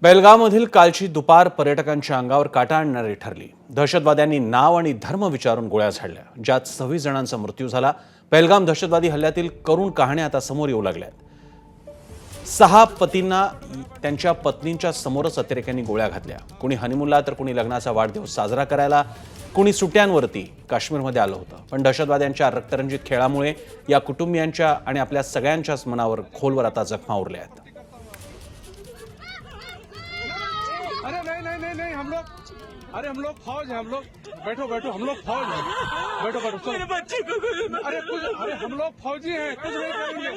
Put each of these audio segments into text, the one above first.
बेलगावमधील कालची दुपार पर्यटकांच्या अंगावर काटा आणणारी ठरली। दहशतवाद्यांनी नाव आणि धर्म विचारून गोळ्या झाडल्या, ज्यात 26 जणांचा मृत्यू झाला। पहलगाम दहशतवादी हल्ल्यातील करुण कहाण्या आता समोर येऊ लागल्यात। 6 पतींना त्यांच्या पत्नींच्या समोरच अतिरेक्यांनी गोळ्या घातल्या। कुणी हनीमूनला तर कुणी लग्नाचा वाढदिवस साजरा करायला, कुणी सुट्ट्यांवरती काश्मीरमध्ये आलं होतं। पण दहशतवाद्यांच्या रक्तरंजित खेळामुळे या कुटुंबियांच्या आणि आपल्या सगळ्यांच्याच मनावर खोलवर आता जखमा उरल्या आहेत। अरे नहीं हम लोग फौज हैं। हम लोग बैठो हम लोग फौज हैं। बैठो मेरे बच्चे को अरे हम लोग फौजी हैं, कुछ नहीं करेंगे,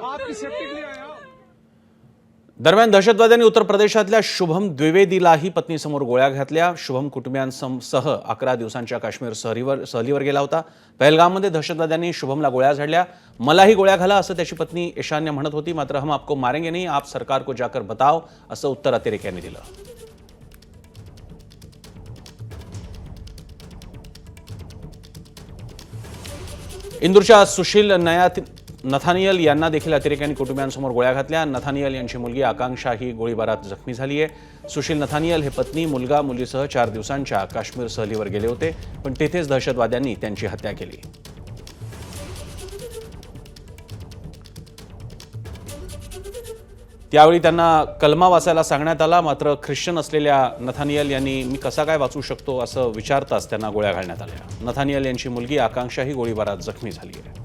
आपकी सेफ्टी के लिए आया। दरम्यान दहशतवाद्यांनी उत्तर प्रदेशातल्या शुभम द्विवेदीलाही पत्नीसमोर गोळ्या घातल्या। शुभम कुटुंबियांसह 11 दिवसांच्या काश्मीर सहलीवर गेला होता। पहलगाममध्ये दहशतवाद्यांनी शुभमला गोळ्या झाडल्या। मलाही गोळ्या घाला असं त्याची पत्नी ईशान्य म्हणत होती, मात्र हम आपको मारेंगे नहीं, आप सरकार को जाकर बताओ असं उत्तर अतिरेक्यांनी दिलं। इंदूरच्या सुशील नथानियल यांना देखील अतिरेक्यांनी कुटुंबियांसमोर गोळ्या घातल्या। नथानियल यांची मुलगी आकांक्षा ही गोळीबारात जखमी झाली आहे। सुशील नथानियल हे पत्नी, मुलगा, मुलीसह 4 दिवसांच्या काश्मीर सहलीवर गेले होते, पण तेथेच दहशतवाद्यांनी त्यांची हत्या केली। त्यावेळी त्यांना कलमा वाचायला सांगण्यात आला, मात्र ख्रिश्चन असलेल्या नथानियल यांनी मी कसा काय वाचू शकतो असं विचारताच त्यांना गोळ्या घालण्यात आल्या। नथानियल यांची मुलगी आकांक्षा ही गोळीबारात जखमी झाली आहे।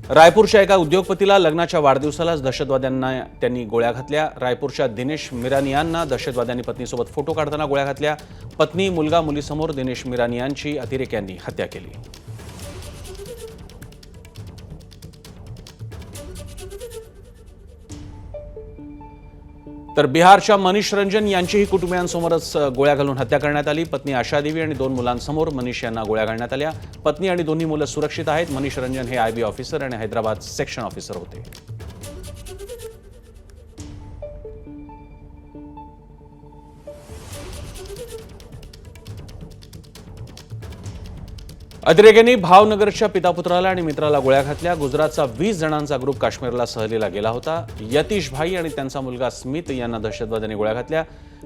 रायपूरच्या एका उद्योगपतीला लग्नाच्या वाढदिवसालाच दहशतवाद्यांना त्यांनी गोळ्या घातल्या। रायपूरच्या दिनेश मिरानियांना दहशतवाद्यांनी पत्नीसोबत फोटो काढताना गोळ्या घातल्या। पत्नी, मुलगा, मुलीसमोर दिनेश मिरानियांची अतिरेक्यांनी हत्या केली। तर बिहारच्या मनीष रंजन यांचीही कुटुंबियांसमोरच गोळ्या घालून हत्या करण्यात आली। पत्नी आशा देवी आणि 2 मुलांसमोर मनीष यांना गोळ्या घालण्यात आल्या। पत्नी आणि दोन्ही मुलं सुरक्षित आहेत। मनीष रंजन हे IB ऑफिसर आणि हैदराबाद सेक्शन ऑफिसर होते। अतिरेक्यांनी भावनगरच्या पितापुत्राला आणि मित्राला गोळ्या घातल्या। गुजरातचा 20 जणांचा ग्रुप काश्मीरला सहलीला गेला होता। यतीश भाई आणि त्यांचा मुलगा स्मित यांना दहशतवाद्यांनी गोळ्या घातल्या।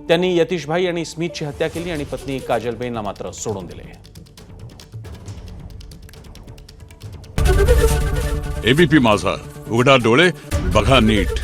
त्यांनी यतीश भाई आणि स्मितची हत्या केली आणि पत्नी काजलबेनला मात्र सोडून दिले। ABP माझा, उघडा डोळे बघा नीट।